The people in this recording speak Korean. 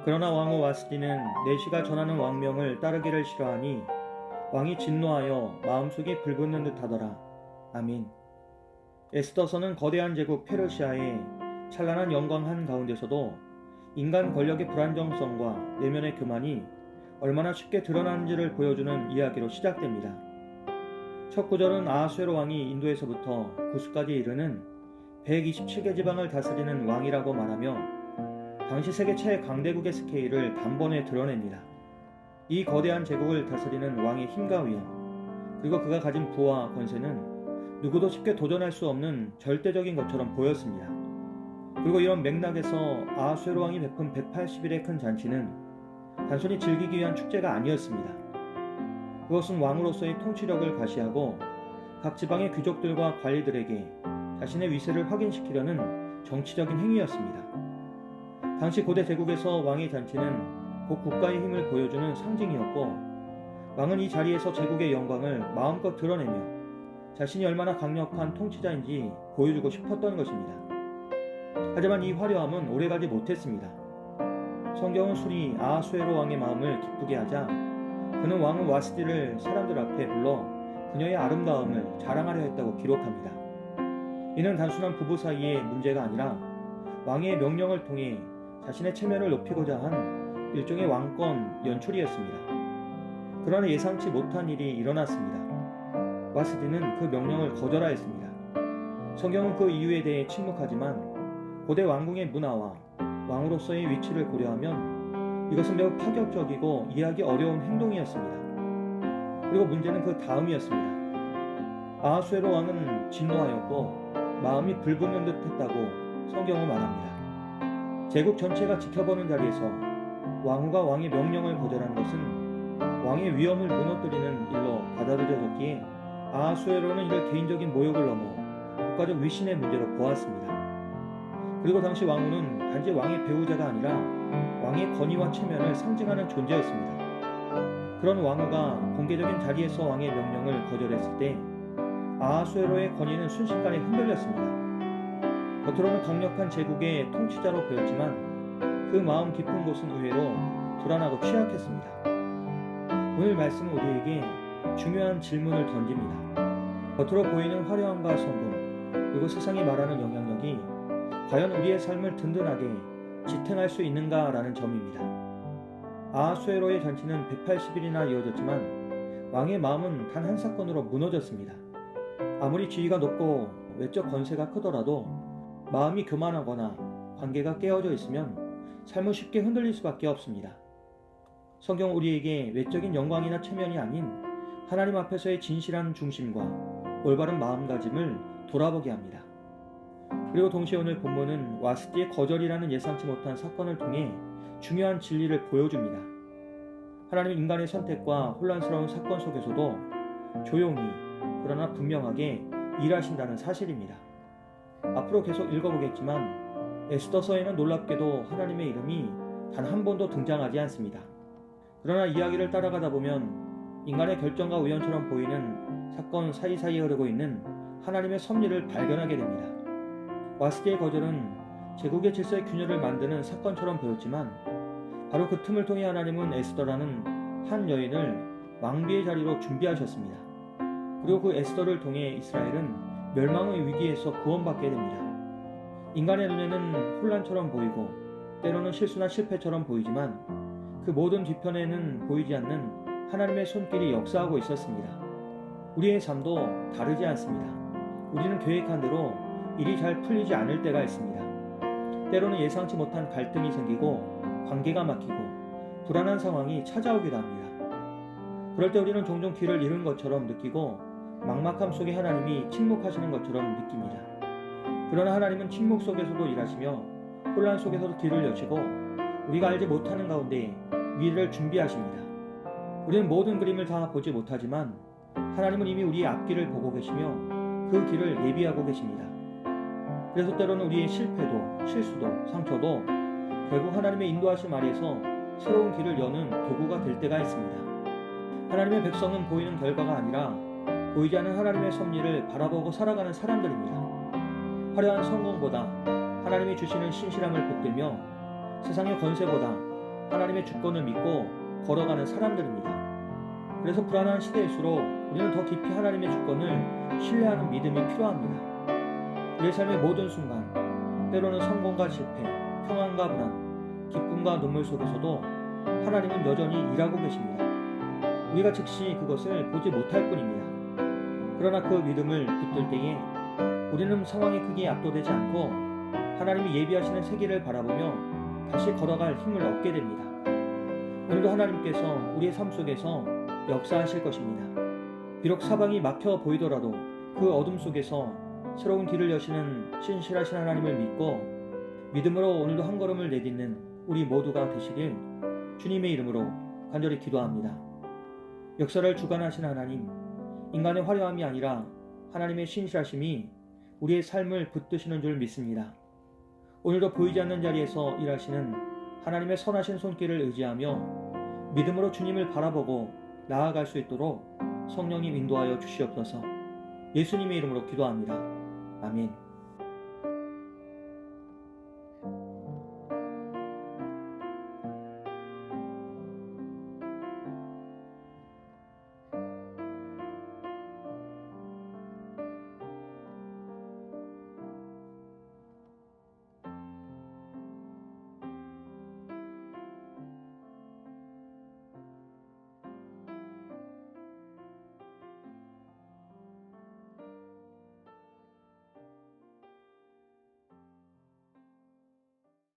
그러나 왕후 와스디는 내시가 전하는 왕명을 따르기를 싫어하니 왕이 진노하여 마음속이 불붙는 듯하더라. 아민. 에스더서는 거대한 제국 페르시아의 찬란한 영광 한가운데서도 인간 권력의 불안정성과 내면의 교만이 얼마나 쉽게 드러나는지를 보여주는 이야기로 시작됩니다. 첫 구절은 아하수에로 왕이 인도에서부터 구스까지 이르는 127개 지방을 다스리는 왕이라고 말하며 당시 세계 최강대국의 스케일을 단번에 드러냅니다. 이 거대한 제국을 다스리는 왕의 힘과 위엄, 그리고 그가 가진 부와 권세는 누구도 쉽게 도전할 수 없는 절대적인 것처럼 보였습니다. 그리고 이런 맥락에서 아하수에로 왕이 베푼 180일의 큰 잔치는 단순히 즐기기 위한 축제가 아니었습니다. 그것은 왕으로서의 통치력을 과시하고 각 지방의 귀족들과 관리들에게 자신의 위세를 확인시키려는 정치적인 행위였습니다. 당시 고대 제국에서 왕의 잔치는 곧 국가의 힘을 보여주는 상징이었고, 왕은 이 자리에서 제국의 영광을 마음껏 드러내며 자신이 얼마나 강력한 통치자인지 보여주고 싶었던 것입니다. 하지만 이 화려함은 오래가지 못했습니다. 성경은 순이 아하수에로 왕의 마음을 기쁘게 하자 그는 왕후 와스디를 사람들 앞에 불러 그녀의 아름다움을 자랑하려 했다고 기록합니다. 이는 단순한 부부 사이의 문제가 아니라 왕의 명령을 통해 자신의 체면을 높이고자 한 일종의 왕권 연출이었습니다. 그러나 예상치 못한 일이 일어났습니다. 와스디는 그 명령을 거절하였습니다. 성경은 그 이유에 대해 침묵하지만 고대 왕궁의 문화와 왕으로서의 위치를 고려하면 이것은 매우 파격적이고 이해하기 어려운 행동이었습니다. 그리고 문제는 그 다음이었습니다. 아하수에로 왕은 진노하였고 마음이 불붙는 듯 했다고 성경은 말합니다. 제국 전체가 지켜보는 자리에서 왕후가 왕의 명령을 거절한 것은 왕의 위엄을 무너뜨리는 일로 받아들여졌기에 아하수에로는 이를 개인적인 모욕을 넘어 국가적 위신의 문제로 보았습니다. 그리고 당시 왕후는 단지 왕의 배우자가 아니라 왕의 권위와 체면을 상징하는 존재였습니다. 그런 왕후가 공개적인 자리에서 왕의 명령을 거절했을 때 아하수에로의 권위는 순식간에 흔들렸습니다. 겉으로는 강력한 제국의 통치자로 보였지만 그 마음 깊은 곳은 의외로 불안하고 취약했습니다. 오늘 말씀은 우리에게 중요한 질문을 던집니다. 겉으로 보이는 화려함과 성공, 그리고 세상이 말하는 영향력이 과연 우리의 삶을 든든하게 지탱할 수 있는가라는 점입니다. 아하수에로의 잔치는 180일이나 이어졌지만 왕의 마음은 단 한 사건으로 무너졌습니다. 아무리 지위가 높고 외적 권세가 크더라도 마음이 교만하거나 관계가 깨어져 있으면 삶은 쉽게 흔들릴 수밖에 없습니다. 성경은 우리에게 외적인 영광이나 체면이 아닌 하나님 앞에서의 진실한 중심과 올바른 마음가짐을 돌아보게 합니다. 그리고 동시에 오늘 본문은 와스디의 거절이라는 예상치 못한 사건을 통해 중요한 진리를 보여줍니다. 하나님은 인간의 선택과 혼란스러운 사건 속에서도 조용히 그러나 분명하게 일하신다는 사실입니다. 앞으로 계속 읽어보겠지만 에스더서에는 놀랍게도 하나님의 이름이 단 한 번도 등장하지 않습니다. 그러나 이야기를 따라가다 보면 인간의 결정과 우연처럼 보이는 사건 사이사이에 흐르고 있는 하나님의 섭리를 발견하게 됩니다. 와스디의 거절은 제국의 질서의 균열을 만드는 사건처럼 보였지만 바로 그 틈을 통해 하나님은 에스더라는 한 여인을 왕비의 자리로 준비하셨습니다. 그리고 그 에스더를 통해 이스라엘은 멸망의 위기에서 구원받게 됩니다. 인간의 눈에는 혼란처럼 보이고 때로는 실수나 실패처럼 보이지만 그 모든 뒤편에는 보이지 않는 하나님의 손길이 역사하고 있었습니다. 우리의 삶도 다르지 않습니다. 우리는 계획한 대로 일이 잘 풀리지 않을 때가 있습니다. 때로는 예상치 못한 갈등이 생기고 관계가 막히고 불안한 상황이 찾아오기도 합니다. 그럴 때 우리는 종종 길을 잃은 것처럼 느끼고 막막함 속에 하나님이 침묵하시는 것처럼 느낍니다. 그러나 하나님은 침묵 속에서도 일하시며 혼란 속에서도 길을 여시고 우리가 알지 못하는 가운데 미래를 준비하십니다. 우리는 모든 그림을 다 보지 못하지만 하나님은 이미 우리의 앞길을 보고 계시며 그 길을 예비하고 계십니다. 그래서 때로는 우리의 실패도 실수도 상처도 결국 하나님의 인도하심 아래에서 새로운 길을 여는 도구가 될 때가 있습니다. 하나님의 백성은 보이는 결과가 아니라 보이지 않는 하나님의 섭리를 바라보고 살아가는 사람들입니다. 화려한 성공보다 하나님이 주시는 신실함을 붙들며 세상의 권세보다 하나님의 주권을 믿고 걸어가는 사람들입니다. 그래서 불안한 시대일수록 우리는 더 깊이 하나님의 주권을 신뢰하는 믿음이 필요합니다. 우리의 삶의 모든 순간, 때로는 성공과 실패, 평안과 불안, 기쁨과 눈물 속에서도 하나님은 여전히 일하고 계십니다. 우리가 즉시 그것을 보지 못할 뿐입니다. 그러나 그 믿음을 붙들 때에 우리는 상황의 크기에 압도되지 않고 하나님이 예비하시는 세계를 바라보며 다시 걸어갈 힘을 얻게 됩니다. 오늘도 하나님께서 우리의 삶 속에서 역사하실 것입니다. 비록 사방이 막혀 보이더라도 그 어둠 속에서 새로운 길을 여시는 신실하신 하나님을 믿고 믿음으로 오늘도 한 걸음을 내딛는 우리 모두가 되시길 주님의 이름으로 간절히 기도합니다. 역사를 주관하신 하나님, 인간의 화려함이 아니라 하나님의 신실하심이 우리의 삶을 붙드시는 줄 믿습니다. 오늘도 보이지 않는 자리에서 일하시는 하나님의 선하신 손길을 의지하며 믿음으로 주님을 바라보고 나아갈 수 있도록 성령님 인도하여 주시옵소서. 예수님의 이름으로 기도합니다. 아멘.